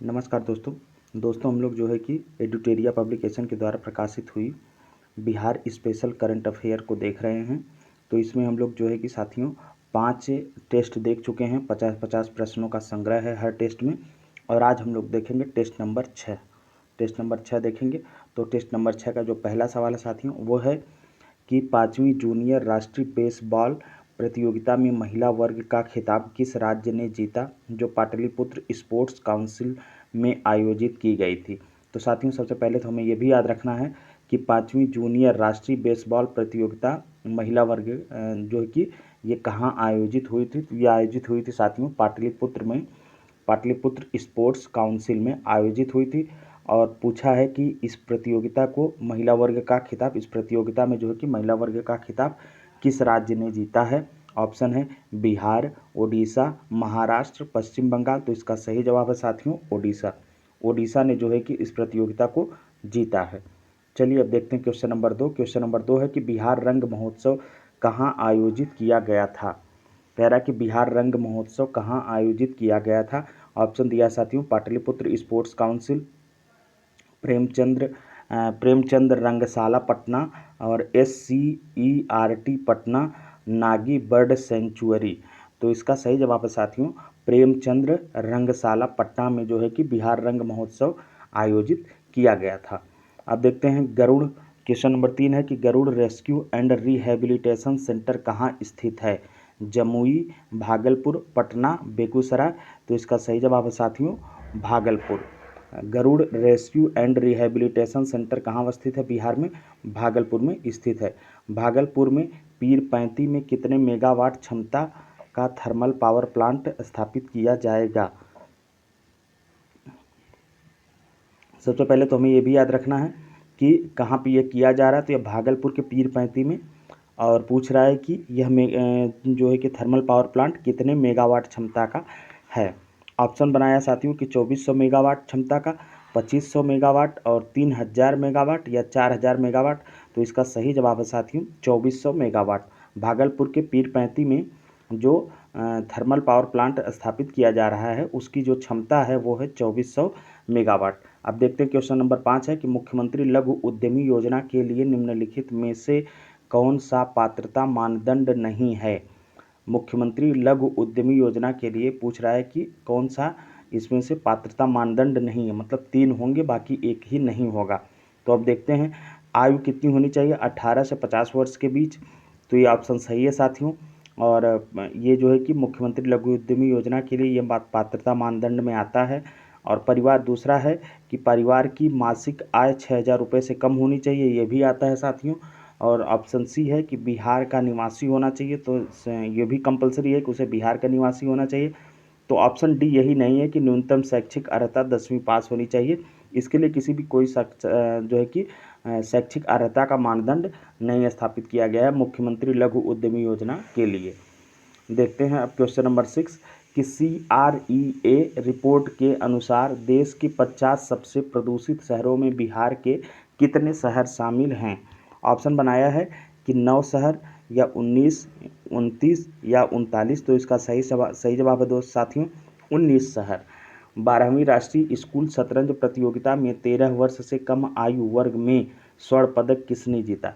नमस्कार दोस्तों हम लोग जो है कि एडुटेरिया पब्लिकेशन के द्वारा प्रकाशित हुई बिहार स्पेशल करंट अफेयर को देख रहे हैं। तो इसमें हम लोग जो है कि साथियों 5 टेस्ट देख चुके हैं। 50-50 प्रश्नों का संग्रह है हर टेस्ट में। और आज हम लोग देखेंगे टेस्ट नंबर 6 देखेंगे। तो टेस्ट नंबर 6 का जो पहला सवाल है साथियों वो है कि 5वीं जूनियर राष्ट्रीय बेसबॉल प्रतियोगिता में महिला वर्ग का खिताब किस राज्य ने जीता, जो पाटलिपुत्र स्पोर्ट्स काउंसिल में आयोजित की गई थी। तो साथियों सबसे पहले तो हमें यह भी याद रखना है कि 5वीं जूनियर राष्ट्रीय बेसबॉल प्रतियोगिता महिला वर्ग जो है कि ये कहाँ आयोजित हुई थी। तो ये आयोजित हुई थी साथियों पाटलिपुत्र में, पाटलिपुत्र स्पोर्ट्स काउंसिल में आयोजित हुई थी। और पूछा है कि इस प्रतियोगिता को महिला वर्ग का खिताब, इस प्रतियोगिता में जो है कि महिला वर्ग का खिताब किस राज्य ने जीता है। ऑप्शन है बिहार, ओडिशा, महाराष्ट्र, पश्चिम बंगाल। तो इसका सही जवाब है साथियों ओडिशा ने जो है कि इस प्रतियोगिता को जीता है। चलिए अब देखते हैं क्वेश्चन नंबर 2। क्वेश्चन नंबर 2 है कि बिहार रंग महोत्सव कहाँ आयोजित किया गया था। कह रहा है कि बिहार रंग महोत्सव कहाँ आयोजित किया गया था। ऑप्शन दिया साथियों पाटलिपुत्र स्पोर्ट्स काउंसिल, प्रेमचंद रंगशाला पटना और SCERT Patna, Nagi bird sanctuary. तो इसका सही जवाब है साथियों प्रेमचंद्र रंगशाला पटना में जो है कि बिहार रंग महोत्सव आयोजित किया गया था। अब देखते हैं गरुड़। क्वेश्चन नंबर 3 है कि Garud rescue and rehabilitation centre कहाँ स्थित है। जमुई, भागलपुर, पटना, बेगूसराय। तो इसका सही जवाब है साथियों Bhagalpur. Garud rescue and rehabilitation centre कहाँ स्थित है बिहार में, भागलपुर में स्थित है। भागलपुर में पीरपैंती में कितने मेगावाट क्षमता का थर्मल पावर प्लांट स्थापित किया जाएगा। सबसे पहले तो हमें ये भी याद रखना है कि कहाँ पे ये किया जा रहा है। तो ये भागलपुर के पीरपैंती में, और पूछ रहा है कि यह जो है कि थर्मल पावर प्लांट कितने मेगावाट क्षमता का है। ऑप्शन बनाया साथियों कि 2400 मेगावाट क्षमता का, 2500 मेगावाट और 3000 मेगावाट या 4000 मेगावाट। तो इसका सही जवाब है साथियों 2400 मेगावाट। भागलपुर के पीरपैंती में जो थर्मल पावर प्लांट स्थापित किया जा रहा है उसकी जो क्षमता है वो है 2400 मेगावाट। अब देखते हैं क्वेश्चन नंबर 5 है कि मुख्यमंत्री लघु उद्यमी योजना के लिए निम्नलिखित में से कौन सा पात्रता मानदंड नहीं है। मुख्यमंत्री लघु उद्यमी योजना के लिए पूछ रहा है कि कौन सा इसमें से पात्रता मानदंड नहीं है, मतलब 3 होंगे बाकी एक ही नहीं होगा। तो अब देखते हैं आयु कितनी होनी चाहिए, 18 से 50 वर्ष के बीच। तो ये ऑप्शन सही है साथियों। और ये जो है कि मुख्यमंत्री लघु उद्यमी योजना के लिए ये बात पात्रता मानदंड में आता है। और परिवार दूसरा है कि परिवार की मासिक आय 6000 रुपये से कम होनी चाहिए, ये भी आता है साथियों। और ऑप्शन सी है कि बिहार का निवासी होना चाहिए, तो ये भी कंपलसरी है कि उसे बिहार का निवासी होना चाहिए। तो ऑप्शन डी यही नहीं है कि न्यूनतम शैक्षिक अर्हता 10वीं पास होनी चाहिए। इसके लिए किसी भी कोई जो है कि शैक्षिक अर्हता का मानदंड नहीं स्थापित किया गया है मुख्यमंत्री लघु उद्यमी योजना के लिए। देखते हैं अब क्वेश्चन नंबर 6 कि CREA रिपोर्ट के अनुसार देश के 50 सबसे प्रदूषित शहरों में बिहार के कितने शहर शामिल हैं। ऑप्शन बनाया है कि 9 शहर या 19, 29 या 39। तो इसका सही जवाब है दोस्त साथियों 19 शहर। 12वीं राष्ट्रीय स्कूल शतरंज प्रतियोगिता में 13 वर्ष से कम आयु वर्ग में स्वर्ण पदक किसने जीता।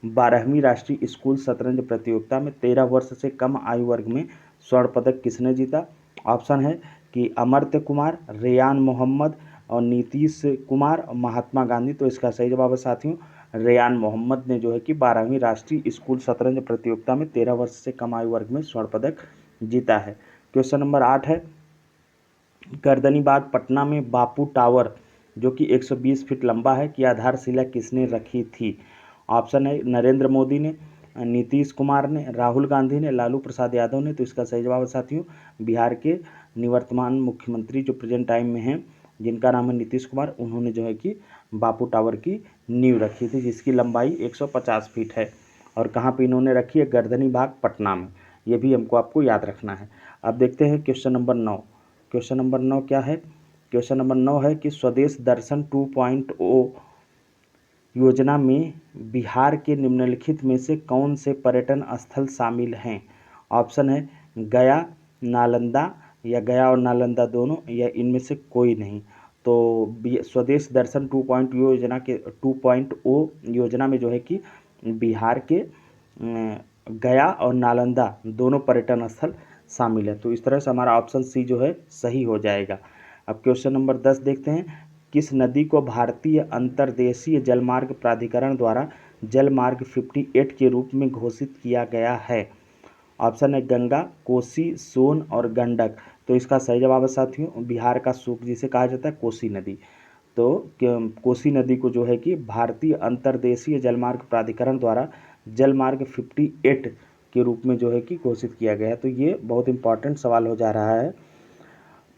12वीं राष्ट्रीय स्कूल शतरंज प्रतियोगिता में 13 वर्ष से कम आयु वर्ग में स्वर्ण पदक किसने जीता। ऑप्शन है कि अमर्त्य कुमार, रेयान मोहम्मद और नीतीश कुमार और महात्मा गांधी। तो इसका सही जवाब है साथियों रेयान मोहम्मद ने जो है कि 12वीं राष्ट्रीय स्कूल शतरंज प्रतियोगिता में 13 वर्ष से कम आयु वर्ग में स्वर्ण पदक जीता है। क्वेश्चन नंबर 8 है गर्दनीबाग पटना में बापू टावर जो कि 120 फीट लंबा है की आधारशिला किसने रखी थी। ऑप्शन है नरेंद्र मोदी ने, नीतीश कुमार ने, राहुल गांधी ने, लालू प्रसाद यादव ने। तो इसका सही जवाब है साथियों बिहार के निवर्तमान मुख्यमंत्री जो प्रेजेंट टाइम में हैं जिनका नाम है नीतीश कुमार, उन्होंने जो है कि बापू टावर की नींव रखी थी जिसकी लंबाई 150 फीट है। और कहाँ पे इन्होंने रखी है, गर्दनीबाग पटना में। ये भी हमको आपको याद रखना है। अब देखते हैं क्वेश्चन नंबर 9। क्वेश्चन नंबर 9 क्या है, क्वेश्चन नंबर 9 है कि स्वदेश दर्शन 2.0 योजना में बिहार के निम्नलिखित में से कौन से पर्यटन स्थल शामिल हैं। ऑप्शन है गया, नालंदा, या गया और नालंदा दोनों, या इनमें से कोई नहीं। तो स्वदेश दर्शन 2.0 योजना में जो है कि बिहार के गया और नालंदा दोनों पर्यटन स्थल शामिल है। तो इस तरह से हमारा ऑप्शन सी जो है सही हो जाएगा। अब क्वेश्चन नंबर 10 देखते हैं। किस नदी को भारतीय अंतर्देशीय जलमार्ग प्राधिकरण द्वारा जलमार्ग 58 के रूप में घोषित किया गया है? ऑप्शन है गंगा, कोसी, सोन और गंडक। तो इसका सही जवाब है साथियों बिहार का सुख जिसे कहा जाता है कोसी नदी। तो कोसी नदी को जो है कि भारतीय अंतर्देशीय जलमार्ग प्राधिकरण द्वारा जलमार्ग 58 के रूप में जो है कि घोषित किया गया है। तो ये बहुत इंपॉर्टेंट सवाल हो जा रहा है।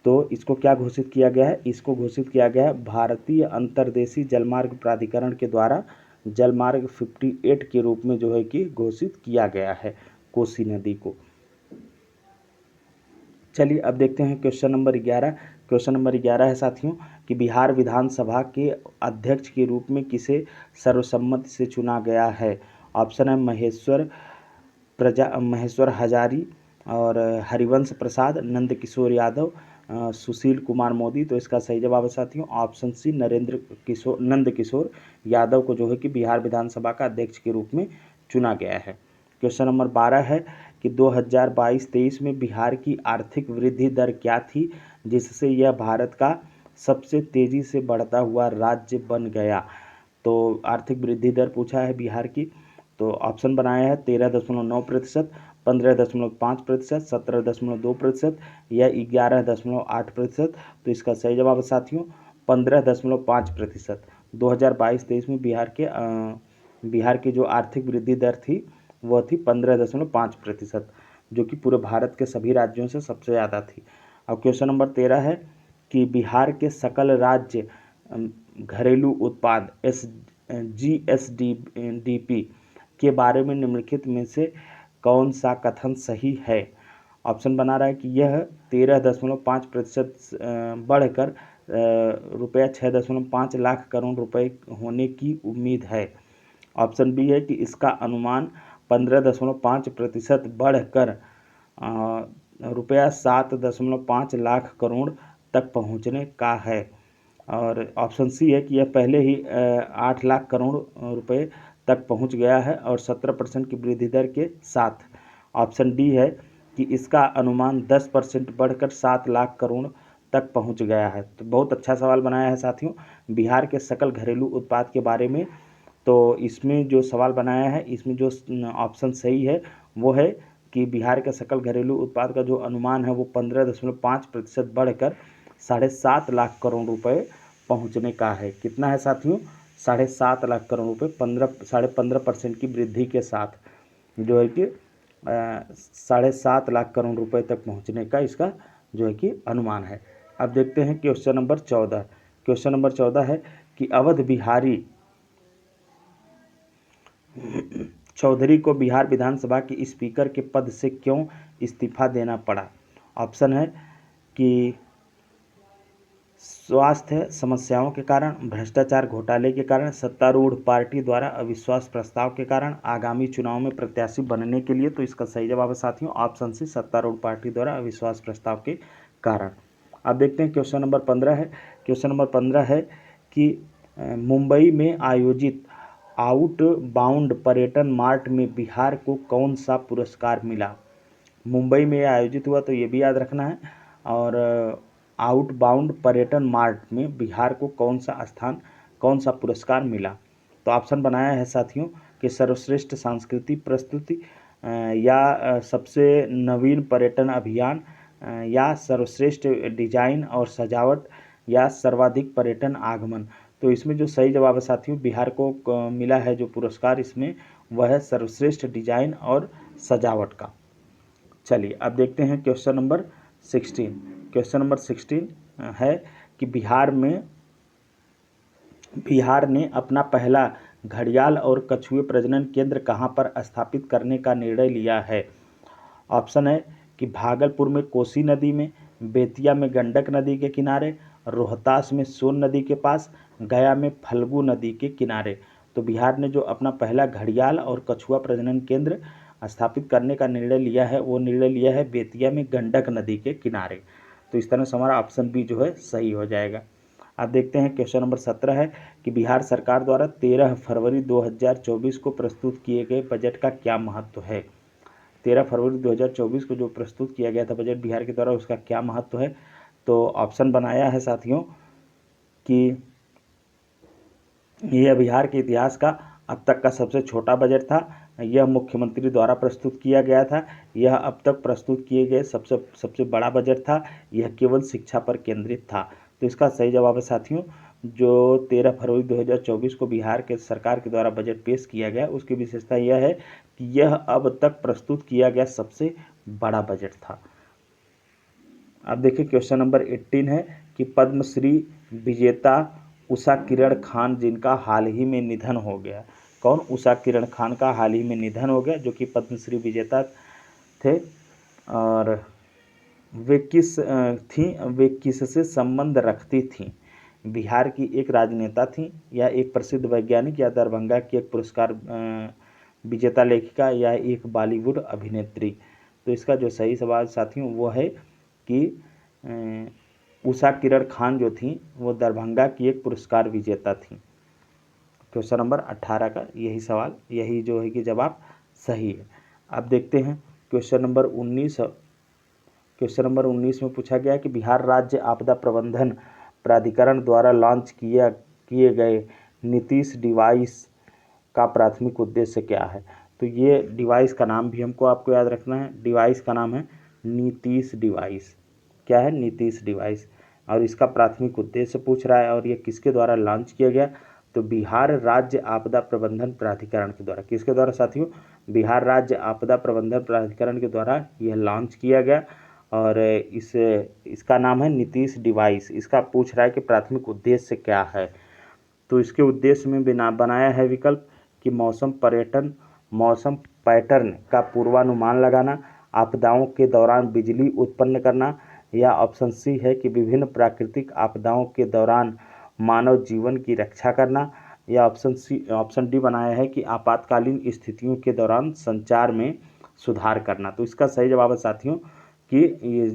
तो इसको क्या घोषित किया गया है? इसको घोषित किया गया है भारतीय अंतर्देशीय जलमार्ग प्राधिकरण के द्वारा जलमार्ग 58 के रूप में जो है कि घोषित किया गया है कोसी नदी को। चलिए अब देखते हैं क्वेश्चन नंबर 11। क्वेश्चन नंबर 11 है साथियों कि बिहार विधानसभा के अध्यक्ष के रूप में किसे सर्वसम्मति से चुना गया है? ऑप्शन है महेश्वर हजारी और हरिवंश प्रसाद, नंद किशोर यादव, सुशील कुमार मोदी। तो इसका सही जवाब है साथियों ऑप्शन सी नंद किशोर यादव को जो है कि बिहार विधानसभा का अध्यक्ष के रूप में चुना गया है। क्वेश्चन नंबर 12 है कि 2022-23 में बिहार की आर्थिक वृद्धि दर क्या थी जिससे यह भारत का सबसे तेज़ी से बढ़ता हुआ राज्य बन गया? तो आर्थिक वृद्धि दर पूछा है बिहार की। तो ऑप्शन बनाया है 13.9%, 15.5%, 17.2% या 11.8%। तो इसका सही जवाब है साथियों 15.5%। 2022-23 में बिहार की जो आर्थिक वृद्धि दर थी वह थी 15.5%, जो कि पूरे भारत के सभी राज्यों से सबसे ज़्यादा थी। अब क्वेश्चन नंबर 13 है कि बिहार के सकल राज्य घरेलू उत्पाद GSDP के बारे में निम्नलिखित में से कौन सा कथन सही है? ऑप्शन बना रहा है कि यह 13.5% बढ़कर रुपया 6.5 लाख करोड़ रुपए होने की उम्मीद है। ऑप्शन बी है कि इसका अनुमान 15.5% बढ़कर रुपया 7.5 लाख करोड़ तक पहुंचने का है। और ऑप्शन सी है कि यह पहले ही 8 लाख करोड़ रुपए तक पहुंच गया है और 17% की वृद्धि दर के साथ। ऑप्शन डी है कि इसका अनुमान 10% बढ़कर 7 लाख करोड़ तक पहुंच गया है। तो बहुत अच्छा सवाल बनाया है साथियों बिहार के सकल घरेलू उत्पाद के बारे में। तो इसमें जो सवाल बनाया है इसमें जो ऑप्शन सही है वो है कि बिहार के सकल घरेलू उत्पाद का जो अनुमान है वो 15.5% बढ़कर 7.5 लाख करोड़ रुपए पहुंचने का है। कितना है साथियों 7.5 लाख करोड़ रुपए 15% की वृद्धि के साथ जो है कि 7.5 लाख करोड़ रुपए तक पहुंचने का इसका जो है कि अनुमान है। अब देखते हैं क्वेश्चन नंबर 14। क्वेश्चन नंबर 14 है कि अवध बिहारी चौधरी को बिहार विधानसभा के स्पीकर के पद से क्यों इस्तीफा देना पड़ा? ऑप्शन है कि स्वास्थ्य समस्याओं के कारण, भ्रष्टाचार घोटाले के कारण, सत्तारूढ़ पार्टी द्वारा अविश्वास प्रस्ताव के कारण, आगामी चुनाव में प्रत्याशी बनने के लिए। तो इसका सही जवाब है साथियों ऑप्शन सी सत्तारूढ़ पार्टी द्वारा अविश्वास प्रस्ताव के कारण। अब देखते हैं क्वेश्चन नंबर 15 है। क्वेश्चन नंबर 15 है कि मुंबई में आयोजित आउटबाउंड पर्यटन मार्ट में बिहार को कौन सा पुरस्कार मिला? मुंबई में आयोजित हुआ तो ये भी याद रखना है। और आउटबाउंड पर्यटन मार्ट में बिहार को कौन सा पुरस्कार मिला? तो ऑप्शन बनाया है साथियों कि सर्वश्रेष्ठ सांस्कृतिक प्रस्तुति या सबसे नवीन पर्यटन अभियान या सर्वश्रेष्ठ डिजाइन और सजावट या सर्वाधिक पर्यटन आगमन। तो इसमें जो सही जवाब है साथियों बिहार को मिला है जो पुरस्कार इसमें वह है सर्वश्रेष्ठ डिजाइन और सजावट का। चलिए अब देखते हैं क्वेश्चन नंबर 16। क्वेश्चन नंबर 16 है कि बिहार ने अपना पहला घड़ियाल और कछुए प्रजनन केंद्र कहां पर स्थापित करने का निर्णय लिया है? ऑप्शन है कि भागलपुर में कोसी नदी में, बेतिया में गंडक नदी के किनारे, रोहतास में सोन नदी के पास, गया में फल्गु नदी के किनारे। तो बिहार ने जो अपना पहला घड़ियाल और कछुआ प्रजनन केंद्र स्थापित करने का निर्णय लिया है, वो निर्णय लिया है बेतिया में गंडक नदी के किनारे। तो इस तरह से हमारा ऑप्शन बी जो है सही हो जाएगा। अब देखते हैं क्वेश्चन नंबर 17 है कि बिहार सरकार द्वारा 13 फरवरी 2024 को प्रस्तुत किए गए बजट का क्या महत्व है। 13 फरवरी 2024 को जो प्रस्तुत किया गया था बजट बिहार के द्वारा, उसका क्या महत्व है। तो ऑप्शन बनाया है साथियों कि यह बिहार के इतिहास का अब तक का सबसे छोटा बजट था, यह मुख्यमंत्री द्वारा प्रस्तुत किया गया था, यह अब तक प्रस्तुत किए गए सबसे बड़ा बजट था, यह केवल शिक्षा पर केंद्रित था। तो इसका सही जवाब है साथियों जो 13 फरवरी 2024 को बिहार के सरकार के द्वारा बजट पेश किया गया, उसकी विशेषता यह है कि यह अब तक प्रस्तुत किया गया सबसे बड़ा बजट था। अब देखिए क्वेश्चन नंबर 18 है कि पद्मश्री विजेता उषा किरण खान जिनका हाल ही में निधन हो गया। कौन? उषा किरण खान का हाल ही में निधन हो गया, जो कि पद्मश्री विजेता थे। और वे किससे संबंध रखती थीं? बिहार की एक राजनेता थी, या एक प्रसिद्ध वैज्ञानिक, या दरभंगा की एक पुरस्कार विजेता लेखिका, या एक बॉलीवुड अभिनेत्री। तो इसका जो सही सवाल साथियों वो है कि उषा किरण खान जो थी वो दरभंगा की एक पुरस्कार विजेता थी। क्वेश्चन नंबर 18 का यही सवाल, यही जो है कि जवाब सही है। अब देखते हैं क्वेश्चन नंबर 19। क्वेश्चन नंबर 19 में पूछा गया कि बिहार राज्य आपदा प्रबंधन प्राधिकरण द्वारा लॉन्च किए गए नीतीश डिवाइस का प्राथमिक उद्देश्य क्या है। तो ये डिवाइस का नाम भी हमको आपको याद रखना है। डिवाइस का नाम है नीतीश डिवाइस। क्या है? नीतीश डिवाइस। और इसका प्राथमिक उद्देश्य पूछ रहा है, और ये किसके द्वारा लॉन्च किया गया। तो बिहार राज्य आपदा प्रबंधन प्राधिकरण के द्वारा। किसके द्वारा साथियों? बिहार राज्य आपदा प्रबंधन प्राधिकरण के द्वारा यह लॉन्च किया गया, और इसका नाम है नीतीश डिवाइस। इसका पूछ रहा है कि प्राथमिक उद्देश्य क्या है। तो इसके उद्देश्य में बनाया है विकल्प कि मौसम पैटर्न का पूर्वानुमान लगाना, आपदाओं के दौरान बिजली उत्पन्न करना, या ऑप्शन सी है कि विभिन्न प्राकृतिक आपदाओं के दौरान मानव जीवन की रक्षा करना, या ऑप्शन डी बनाया है कि आपातकालीन स्थितियों के दौरान संचार में सुधार करना। तो इसका सही जवाब है साथियों कि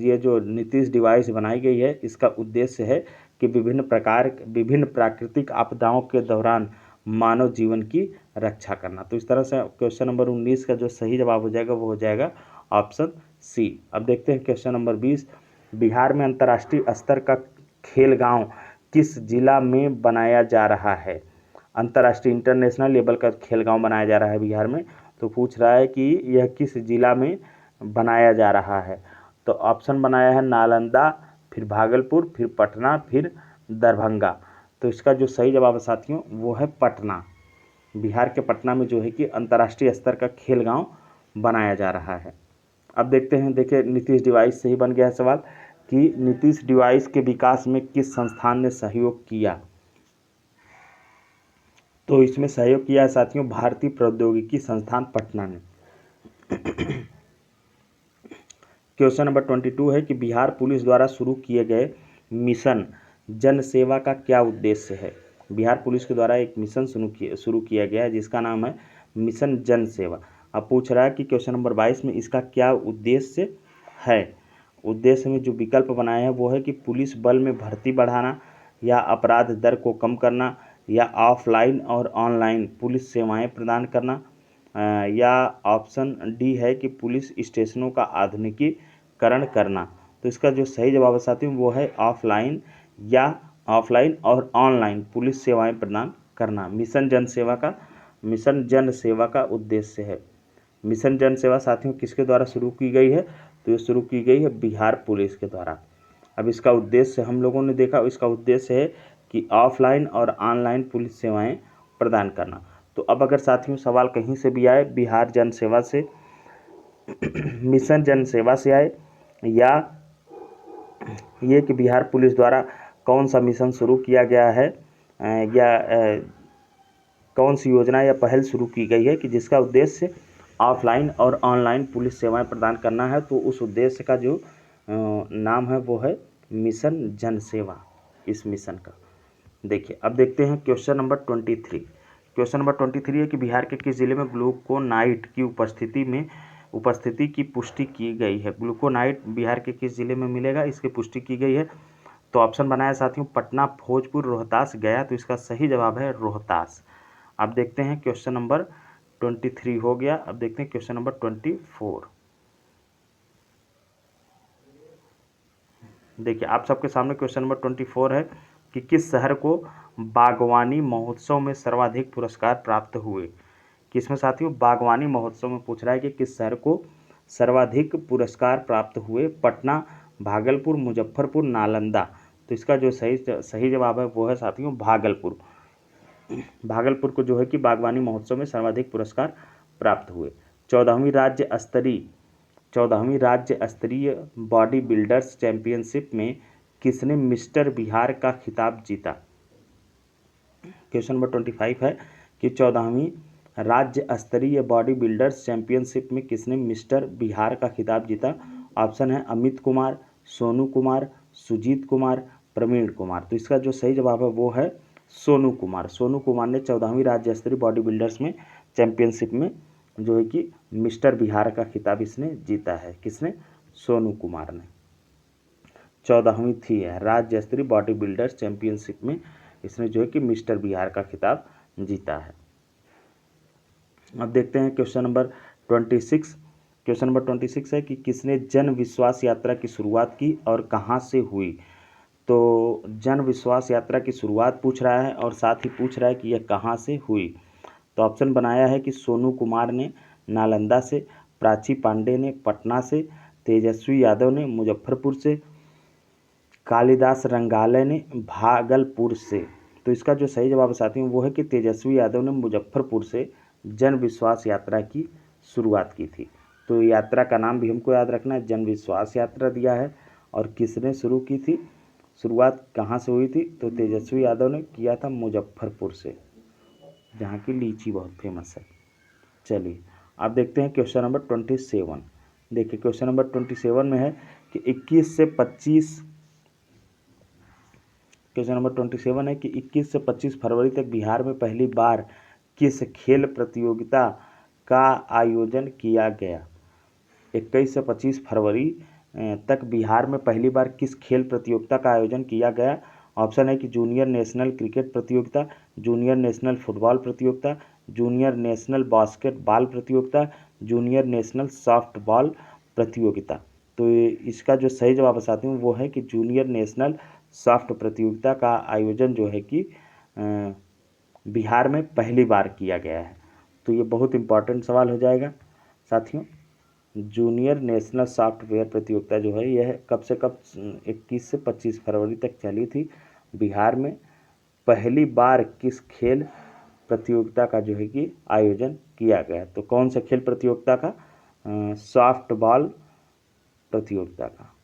ये जो नीतीश डिवाइस बनाई गई है, इसका उद्देश्य है कि विभिन्न प्राकृतिक आपदाओं के दौरान मानव जीवन की रक्षा करना। तो इस तरह से क्वेश्चन नंबर 19 का जो सही जवाब हो जाएगा वो हो जाएगा ऑप्शन सी। अब देखते हैं क्वेश्चन नंबर 20। बिहार में अंतर्राष्ट्रीय स्तर का खेल गांव किस जिला में बनाया जा रहा है। अंतर्राष्ट्रीय इंटरनेशनल लेवल का खेल गांव बनाया जा रहा है बिहार में। तो पूछ रहा है कि यह किस जिला में बनाया जा रहा है। तो ऑप्शन बनाया है नालंदा, फिर भागलपुर, फिर पटना, फिर दरभंगा। तो इसका जो सही जवाब है साथियों वो है पटना। बिहार के पटना में जो है कि अंतर्राष्ट्रीय स्तर का खेल गांव बनाया जा रहा है। अब देखते हैं, देखिए नीतीश डिवाइस से ही बन गया है सवाल कि नीतीश डिवाइस के विकास में किस संस्थान ने सहयोग किया। तो इसमें सहयोग किया है साथियों भारतीय प्रौद्योगिकी संस्थान पटना ने। क्वेश्चन नंबर 22 है कि बिहार पुलिस द्वारा शुरू किए गए मिशन जन सेवा का क्या उद्देश्य है। बिहार पुलिस के द्वारा एक मिशन शुरू किया गया है जिसका नाम है मिशन जन सेवा। अब पूछ रहा है कि क्वेश्चन नंबर 22 में इसका क्या उद्देश्य है। उद्देश्य में जो विकल्प बनाए हैं वो है कि पुलिस बल में भर्ती बढ़ाना, या अपराध दर को कम करना, या ऑफलाइन और ऑनलाइन पुलिस सेवाएं प्रदान करना, या ऑप्शन डी है कि पुलिस स्टेशनों का आधुनिकीकरण करना। तो इसका जो सही जवाब है साथियों वो है ऑफलाइन और ऑनलाइन पुलिस सेवाएं प्रदान करना। मिशन जन सेवा का उद्देश्य है। मिशन जन सेवा साथियों किसके द्वारा शुरू की गई है। तो ये शुरू की गई है बिहार पुलिस के द्वारा। अब इसका उद्देश्य हम लोगों ने देखा, इसका उद्देश्य है कि ऑफलाइन और ऑनलाइन पुलिस सेवाएं प्रदान करना। तो अब अगर साथियों सवाल कहीं से भी आए, बिहार जन सेवा से, मिशन जन सेवा से आए, या ये कि बिहार पुलिस द्वारा कौन सा मिशन शुरू किया गया है, या कौन सी योजना या पहल शुरू की गई है कि जिसका उद्देश्य ऑफलाइन और ऑनलाइन पुलिस सेवाएं प्रदान करना है, तो उस उद्देश्य का जो नाम है वो है मिशन जन सेवा। इस मिशन का देखिए। अब देखते हैं क्वेश्चन नंबर 23। क्वेश्चन नंबर 23 है कि बिहार के किस जिले में ग्लूकोनाइट की उपस्थिति की पुष्टि की गई है। ग्लूकोनाइट बिहार के किस जिले में मिलेगा, इसकी पुष्टि की गई है। तो ऑप्शन बनाया साथियों पटना, भोजपुर, रोहतास, गया। तो इसका सही जवाब है रोहतास। अब देखते हैं क्वेश्चन नंबर 23 हो गया। अब देखते हैं क्वेश्चन नंबर 24। देखिए आप सबके सामने क्वेश्चन नंबर 24 है कि किस शहर को बागवानी महोत्सव में सर्वाधिक पुरस्कार प्राप्त हुए। किसमें साथियों, बागवानी महोत्सव में पूछ रहा है कि किस शहर को सर्वाधिक पुरस्कार प्राप्त हुए। पटना, भागलपुर, मुजफ्फरपुर, नालंदा। तो इसका जो सही जवाब है वो है साथियों भागलपुर। भागलपुर को जो है कि बागवानी महोत्सव में सर्वाधिक पुरस्कार प्राप्त हुए। 14वीं राज्य स्तरीय बॉडी बिल्डर्स चैंपियनशिप में किसने मिस्टर बिहार का खिताब जीता। क्वेश्चन नंबर 25 है कि 14वीं राज्य स्तरीय बॉडी बिल्डर्स चैंपियनशिप में किसने मिस्टर बिहार का खिताब जीता। ऑप्शन है अमित कुमार, सोनू कुमार, सुजीत कुमार, प्रवीण कुमार। तो इसका जो सही जवाब है वो है सोनू कुमार। सोनू कुमार ने 14वीं राज्य स्तरीय बॉडी बिल्डर्स में चैंपियनशिप में जो है कि मिस्टर बिहार का खिताब इसने जीता है। किसने, सोनू कुमार ने। 14वीं थी राज्य स्तरीय बॉडी बिल्डर्स चैंपियनशिप में इसने जो है कि मिस्टर बिहार का खिताब जीता है। अब देखते हैं क्वेश्चन नंबर 26। क्वेश्चन नंबर 26 है कि किसने जन विश्वास यात्रा की शुरुआत की और कहाँ से हुई। तो जन विश्वास यात्रा की शुरुआत पूछ रहा है और साथ ही पूछ रहा है कि यह कहाँ से हुई। तो ऑप्शन बनाया है कि सोनू कुमार ने नालंदा से, प्राची पांडे ने पटना से, तेजस्वी यादव ने मुजफ्फरपुर से, कालिदास रंगाले ने भागलपुर से। तो इसका जो सही जवाब साथियों वो है कि तेजस्वी यादव ने मुजफ्फरपुर से जन विश्वास यात्रा की शुरुआत की थी। तो यात्रा का नाम भी हमको याद रखना है, जन विश्वास यात्रा दिया है और किसने शुरू की थी, शुरुआत कहाँ से हुई थी। तो तेजस्वी यादव ने किया था मुजफ्फरपुर से, जहाँ की लीची बहुत फेमस है। चलिए अब देखते हैं क्वेश्चन नंबर 27। देखिए क्वेश्चन नंबर 27 में है कि 21 से 25 क्वेश्चन नंबर 27 है कि 21 से 25 फरवरी तक बिहार में पहली बार किस खेल प्रतियोगिता का आयोजन किया गया। 21 से 25 फरवरी तक बिहार में पहली बार किस खेल प्रतियोगिता का आयोजन किया गया। ऑप्शन है कि जूनियर नेशनल क्रिकेट प्रतियोगिता, जूनियर नेशनल फुटबॉल प्रतियोगिता, जूनियर नेशनल बास्केटबॉल प्रतियोगिता, जूनियर नेशनल सॉफ्टबॉल प्रतियोगिता। तो इसका जो सही जवाब साथी हूँ वो है कि जूनियर नेशनल सॉफ्ट प्रतियोगिता का आयोजन जो है कि बिहार में पहली बार किया गया है। तो ये बहुत इम्पॉर्टेंट सवाल हो जाएगा साथियों। जूनियर नेशनल सॉफ्टवेयर प्रतियोगिता जो है यह कब से कब 21 से 25 फरवरी तक चली थी। बिहार में पहली बार किस खेल प्रतियोगिता का जो है कि आयोजन किया गया। तो कौन सा खेल प्रतियोगिता का, सॉफ्टबॉल प्रतियोगिता का।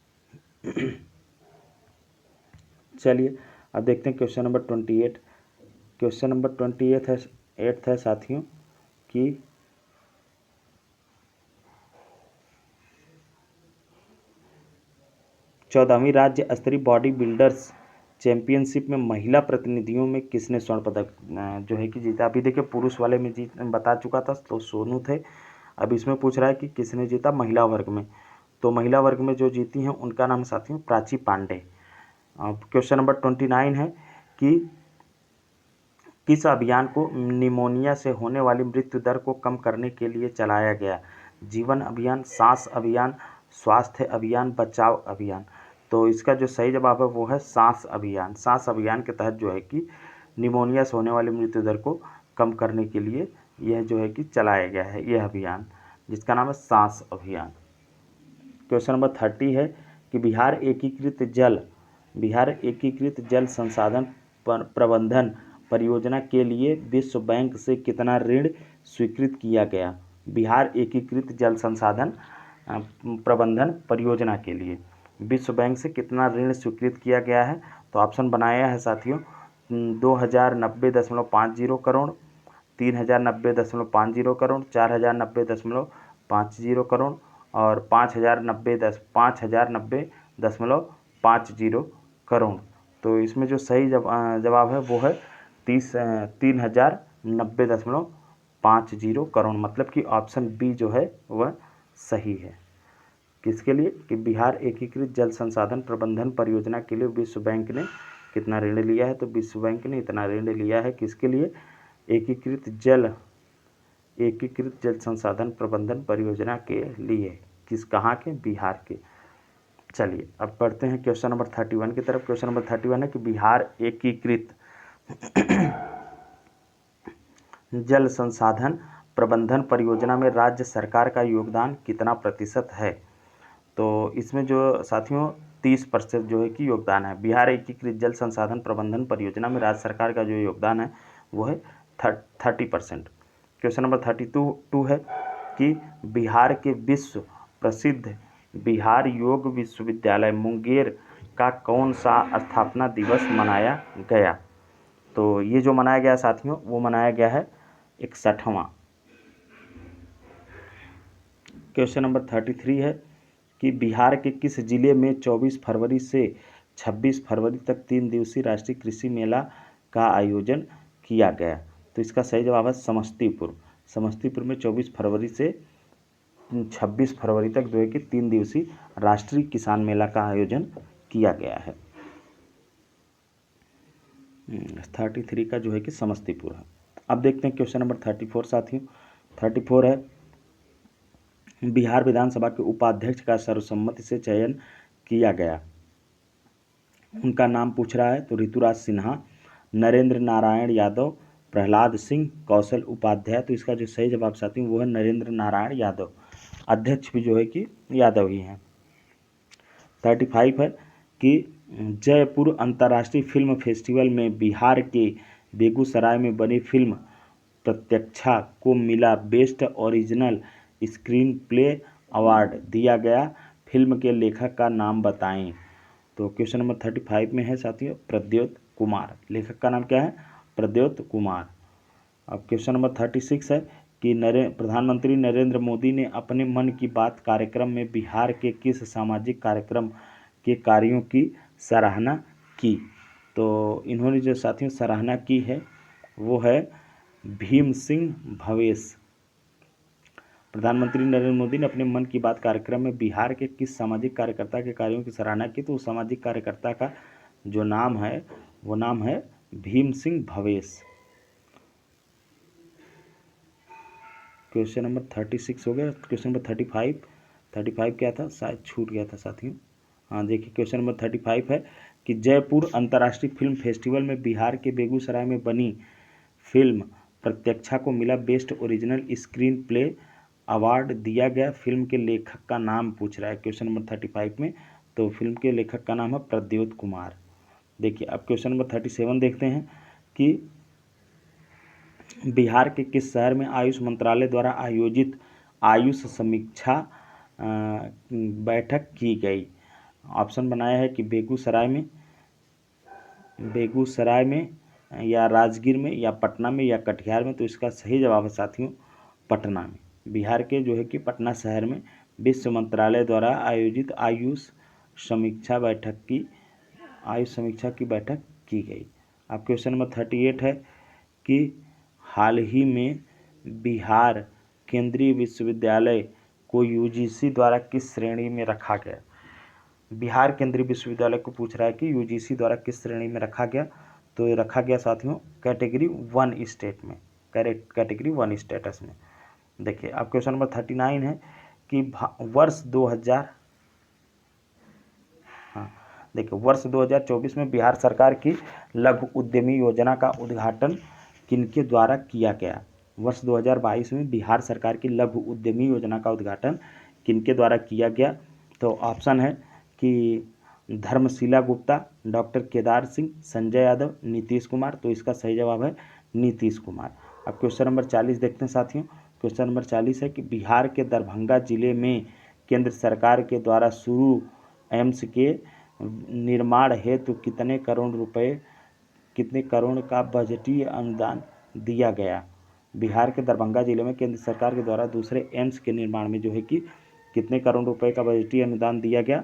चलिए अब देखते हैं क्वेश्चन नंबर 28। क्वेश्चन नंबर 28 है साथियों कि चौदहवीं राज्य स्तरीय बॉडी बिल्डर्स चैंपियनशिप में महिला प्रतिनिधियों में किसने स्वर्ण पदक जो है कि जीता। अभी देखिए पुरुष वाले में बता चुका था तो सोनू थे। अब इसमें पूछ रहा है कि किसने जीता महिला वर्ग में। तो महिला वर्ग में जो जीती हैं उनका नाम साथियों प्राची पांडे। क्वेश्चन नंबर 29 है कि किस अभियान को निमोनिया से होने वाली मृत्यु दर को कम करने के लिए चलाया गया। जीवन अभियान, सांस अभियान, स्वास्थ्य अभियान, बचाव अभियान। तो इसका जो सही जवाब है वो है सांस अभियान। सांस अभियान के तहत जो है कि निमोनिया से होने वाली मृत्यु दर को कम करने के लिए यह जो है कि चलाया गया है यह अभियान, जिसका नाम है सांस अभियान। क्वेश्चन नंबर 30 है कि बिहार एकीकृत जल संसाधन प्रबंधन परियोजना के लिए विश्व बैंक से कितना ऋण स्वीकृत किया गया। बिहार एकीकृत जल संसाधन प्रबंधन परियोजना के लिए विश्व बैंक से कितना ऋण स्वीकृत किया गया है। तो ऑप्शन बनाया है साथियों 2090.50 करोड़, 3090.50 करोड़, 4090.50 करोड़ और 5090.50 करोड़। तो इसमें जो सही जवाब है वो है 3000 90.50 करोड़, मतलब कि ऑप्शन बी जो है वह सही है। किसके लिए? कि बिहार एकीकृत जल संसाधन प्रबंधन परियोजना के लिए विश्व बैंक ने कितना ऋण लिया है? तो विश्व बैंक ने इतना ऋण लिया है। किसके लिए? एकीकृत जल संसाधन प्रबंधन परियोजना के लिए। कहाँ के? बिहार के। चलिए अब पढ़ते हैं क्वेश्चन नंबर 31 की तरफ। क्वेश्चन नंबर 31 है कि बिहार एकीकृत जल संसाधन प्रबंधन परियोजना में राज्य सरकार का योगदान कितना प्रतिशत है? तो इसमें जो साथियों 30% जो है कि योगदान है। बिहार एकीकृत जल संसाधन प्रबंधन परियोजना में राज्य सरकार का जो योगदान है वो है 30%। क्वेश्चन नंबर 32 है कि बिहार के विश्व प्रसिद्ध बिहार योग विश्वविद्यालय मुंगेर का कौन सा स्थापना दिवस मनाया गया? तो ये जो मनाया गया साथियों वो मनाया गया है 61वां। क्वेश्चन नंबर 33 है कि बिहार के किस जिले में 24 फरवरी से 26 फरवरी तक 3 दिवसीय राष्ट्रीय कृषि मेला का आयोजन किया गया? तो इसका सही जवाब है समस्तीपुर। समस्तीपुर में 24 फरवरी से 26 फरवरी तक जो है कि 3 दिवसीय राष्ट्रीय किसान मेला का आयोजन किया गया है। 33 का जो है कि समस्तीपुर है। अब देखते हैं क्वेश्चन नंबर 34 साथियों। 34 है बिहार विधानसभा के उपाध्यक्ष का सर्वसम्मति से चयन किया गया, उनका नाम पूछ रहा है। तो ऋतुराज सिन्हा, नरेंद्र नारायण यादव, प्रहलाद सिंह, कौशल उपाध्याय। तो इसका जो सही जवाब साथियों वो है नरेंद्र नारायण यादव। अध्यक्ष भी जो है कि यादव ही हैं। 35 है कि जयपुर अंतर्राष्ट्रीय फिल्म फेस्टिवल में बिहार के बेगूसराय में बनी फिल्म प्रत्यक्षा को मिला best original screen play award दिया गया, फिल्म के लेखक का नाम बताएं। तो क्वेश्चन नंबर 35 में है साथियों प्रद्योत कुमार। लेखक का नाम क्या है? प्रद्योत कुमार। अब क्वेश्चन नंबर 36 है कि प्रधानमंत्री नरेंद्र मोदी ने अपने मन की बात कार्यक्रम में बिहार के किस सामाजिक कार्यक्रम के कार्यों की सराहना की? तो इन्होंने जो साथियों सराहना की है वो है भीम सिंह भवेश। प्रधानमंत्री नरेंद्र मोदी ने अपने मन की बात कार्यक्रम में बिहार के किस सामाजिक कार्यकर्ता के कार्यों की सराहना की? तो उस सामाजिक कार्यकर्ता का जो नाम है वो नाम है भीम सिंह भवेश। क्वेश्चन नंबर 36 हो गया। क्वेश्चन नंबर 35 क्या था? शायद छूट गया था साथियों। हाँ देखिए क्वेश्चन नंबर 35 है कि जयपुर अंतर्राष्ट्रीय फिल्म फेस्टिवल में बिहार के बेगूसराय में बनी फिल्म प्रत्यक्षा को मिला best original screen play award दिया गया, फिल्म के लेखक का नाम पूछ रहा है क्वेश्चन नंबर 35 में। तो फिल्म के लेखक का नाम है प्रद्योत कुमार। देखिए अब क्वेश्चन नंबर 37 देखते हैं कि बिहार के किस शहर में आयुष मंत्रालय द्वारा आयोजित आयुष समीक्षा बैठक की गई? ऑप्शन बनाया है कि बेगूसराय में या राजगीर में या पटना में या कटिहार में। तो इसका सही जवाब है साथियों पटना में। बिहार के जो है कि पटना शहर में विश्व मंत्रालय द्वारा आयोजित आयुष समीक्षा की बैठक की गई। अब क्वेश्चन नंबर 38 है कि हाल ही में बिहार केंद्रीय विश्वविद्यालय को यूजीसी द्वारा किस श्रेणी में रखा गया? बिहार केंद्रीय विश्वविद्यालय को पूछ रहा है कि यूजीसी द्वारा किस श्रेणी में रखा गया? तो ये रखा गया साथियों कैटेगरी 1 स्टेट में, कैटेगरी 1 स्टेटस में। देखिए अब क्वेश्चन नंबर 39 है कि वर्ष 2024 में बिहार सरकार की लघु उद्यमी योजना का उद्घाटन किनके द्वारा किया गया? वर्ष 2022 में बिहार सरकार की लघु उद्यमी योजना का उद्घाटन किनके द्वारा किया गया? तो ऑप्शन है कि धर्मशिला गुप्ता, डॉक्टर केदार सिंह, संजय यादव, नीतीश कुमार। तो इसका सही जवाब है नीतीश कुमार। अब क्वेश्चन नंबर 40 देखते हैं साथियों। क्वेश्चन नंबर 40 है कि बिहार के दरभंगा जिले में केंद्र सरकार के द्वारा शुरू एम्स के निर्माण हेतु कितने करोड़ का बजटीय अनुदान दिया गया? बिहार के दरभंगा जिले में केंद्र सरकार के द्वारा दूसरे एम्स के निर्माण में जो है कि कितने करोड़ रुपए का बजटीय अनुदान दिया गया?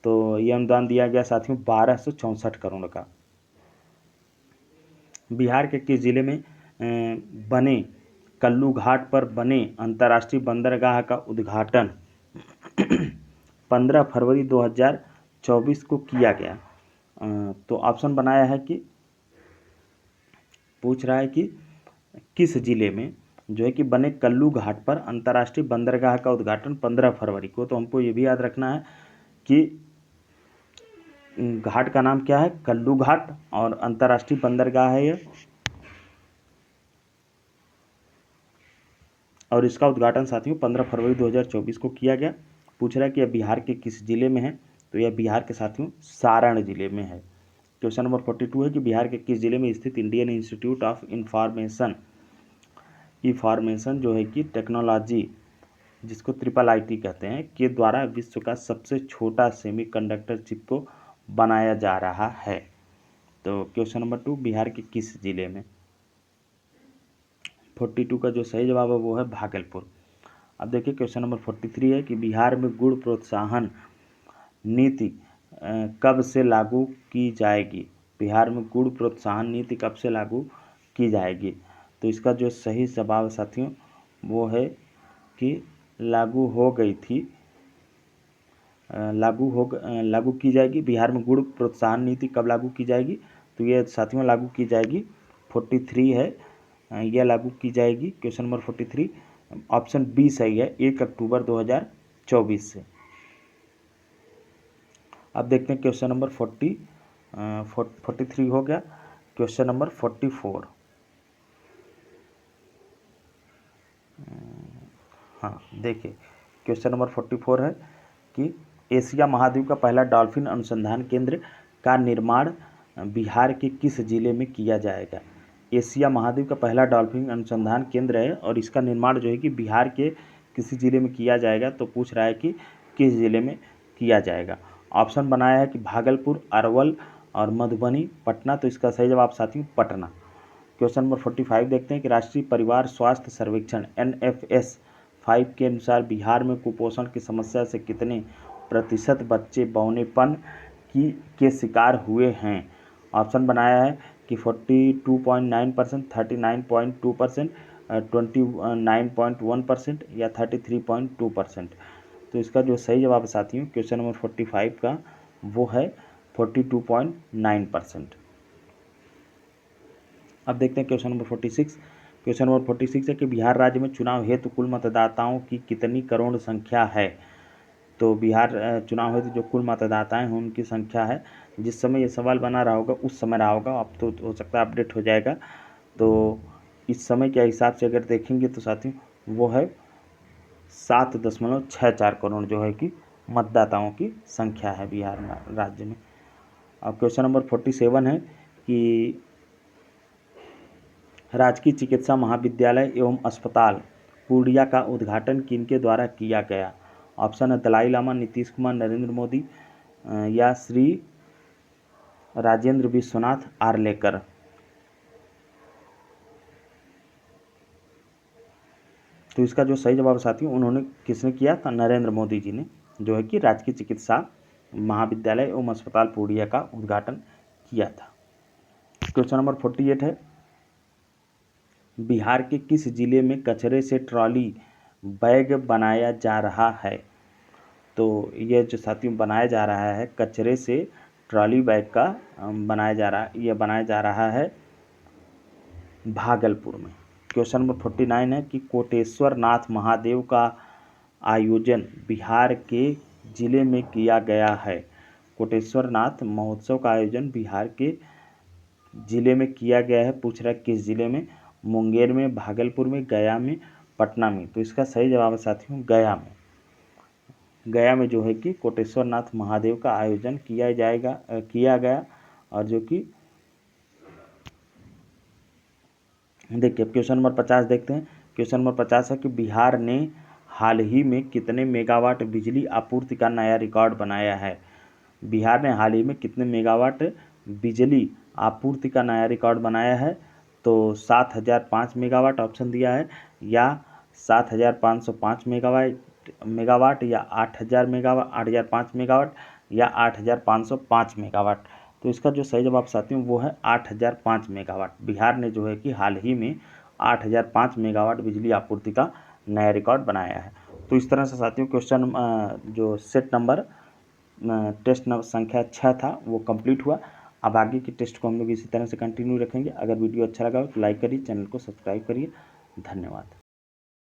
तो यह अनुदान दिया गया साथियों 1264 करोड़ का। बिहार के किस जिले में बने कल्लू घाट पर बने अंतर्राष्ट्रीय बंदरगाह का उद्घाटन 15 फरवरी 2024 को किया गया। तो ऑप्शन बनाया है कि पूछ रहा है कि किस जिले में जो है कि बने कल्लू घाट पर अंतर्राष्ट्रीय बंदरगाह का उद्घाटन 15 फरवरी को। तो हमको ये भी याद रखना है कि घाट का नाम क्या है, कल्लू घाट, और अंतर्राष्ट्रीय बंदरगाह है यह, और इसका उद्घाटन साथियों 15 फरवरी 2024 को किया गया। पूछ रहा है कि यह बिहार के किस जिले में है, तो यह बिहार के साथियों सारण जिले में है। क्वेश्चन नंबर 42 है कि बिहार के किस जिले में स्थित इंडियन इंस्टीट्यूट ऑफ इंफॉर्मेशन जो है कि टेक्नोलॉजी, जिसको IIIT कहते हैं, के द्वारा विश्व का सबसे छोटा सेमीकंडक्टर चिप को बनाया जा रहा है। तो क्वेश्चन नंबर 2 बिहार के किस जिले में। 42 का जो सही जवाब है वो है भागलपुर। अब देखिए क्वेश्चन नंबर 43 है कि बिहार में गुड़ प्रोत्साहन नीति कब से लागू की जाएगी। बिहार में गुड़ प्रोत्साहन नीति कब से लागू की जाएगी। तो इसका जो सही जवाब साथियों वो है कि लागू हो गई थी, लागू की जाएगी। बिहार में गुड़ प्रोत्साहन नीति कब लागू की जाएगी, तो ये साथियों लागू की जाएगी 43 है, यह लागू की जाएगी। क्वेश्चन नंबर 43 ऑप्शन बी सही है, 1 अक्टूबर 2024 से। अब देखते हैं क्वेश्चन नंबर 43 हो गया। क्वेश्चन नंबर 44, हाँ देखिए क्वेश्चन नंबर 44 है कि एशिया महाद्वीप का पहला डॉल्फिन अनुसंधान केंद्र का निर्माण बिहार के किस जिले में किया जाएगा। एशिया महाद्वीप का पहला डॉल्फिन अनुसंधान केंद्र है और इसका निर्माण जो है कि बिहार के किसी जिले में किया जाएगा। तो पूछ रहा है कि किस जिले में किया जाएगा। ऑप्शन बनाया है कि भागलपुर, अरवल और मधुबनी, पटना। तो इसका सही जवाब साथियों पटना। क्वेश्चन नंबर 45 देखते हैं कि राष्ट्रीय परिवार स्वास्थ्य सर्वेक्षण NFS 5 के अनुसार बिहार में कुपोषण की समस्या से कितने प्रतिशत बच्चे बौनेपन के शिकार हुए हैं। ऑप्शन बनाया है कि 42.9%, 39.2%, 29.1% या 33.2%। तो इसका जो सही जवाब है साथियों क्वेश्चन नंबर 45 का वो है 42.9%। अब देखते हैं क्वेश्चन नंबर 46। क्वेश्चन नंबर 46 है कि बिहार राज्य में चुनाव हेतु कुल मतदाताओं की कितनी करोड़ संख्या है। तो बिहार चुनाव हेतु जो कुल मतदाता हैं उनकी संख्या है, जिस समय ये सवाल बना रहा होगा उस समय रहा होगा, अब तो हो सकता है अपडेट हो जाएगा। तो इस समय के हिसाब से अगर देखेंगे तो साथियों वो है 7.64 करोड़ जो है कि मतदाताओं की संख्या है बिहार राज्य में। अब क्वेश्चन नंबर 47 है कि राजकीय चिकित्सा महाविद्यालय एवं अस्पताल पूर्णिया का उद्घाटन किनके द्वारा किया गया। ऑप्शन है दलाई लामा, नीतीश कुमार, नरेंद्र मोदी या श्री राजेंद्र विश्वनाथ आर्लेकर। तो इसका जो सही जवाब साथियों उन्होंने किसने किया था, नरेंद्र मोदी जी ने जो है कि राजकीय चिकित्सा महाविद्यालय एवं अस्पताल पूर्णिया का उद्घाटन किया था। क्वेश्चन नंबर 48 है बिहार के किस जिले में कचरे से ट्रॉली बैग बनाया जा रहा है। तो ये जो साथियों बनाया जा रहा है कचरे से ट्रॉली बैग का बनाया जा रहा है भागलपुर में। क्वेश्चन नंबर 49 है कि कोटेश्वर नाथ महादेव का आयोजन बिहार के जिले में किया गया है। कोटेश्वर नाथ महोत्सव का आयोजन बिहार के जिले में किया गया है। पूछ रहा है किस जिले में, मुंगेर में, भागलपुर में, गया में, पटना में। तो इसका सही जवाब है साथियों गया में। गया में जो है कि कोटेश्वर नाथ महादेव का आयोजन किया गया। और जो कि देखिए क्वेश्चन नंबर 50 देखते हैं। क्वेश्चन नंबर 50 है कि बिहार ने हाल ही में कितने मेगावाट बिजली आपूर्ति का नया रिकॉर्ड बनाया है। बिहार ने हाल ही में कितने मेगावाट बिजली आपूर्ति का नया रिकॉर्ड बनाया है। तो 7005 मेगावाट ऑप्शन दिया है, या 7505 मेगावाट या 8005 मेगावाट या 8505 मेगावाट। तो इसका जो सही जवाब साथियों वो है 8005 मेगावाट। बिहार ने जो है कि हाल ही में 8005 मेगावाट बिजली आपूर्ति का नया रिकॉर्ड बनाया है। तो इस तरह से साथियों क्वेश्चन जो सेट नंबर टेस्ट नंबर संख्या 6 था वो कंप्लीट हुआ। अब आगे की टेस्ट को हम लोग इसी तरह से कंटिन्यू रखेंगे। अगर वीडियो अच्छा लगा हो तो लाइक करिए, चैनल को सब्सक्राइब करिए। धन्यवाद।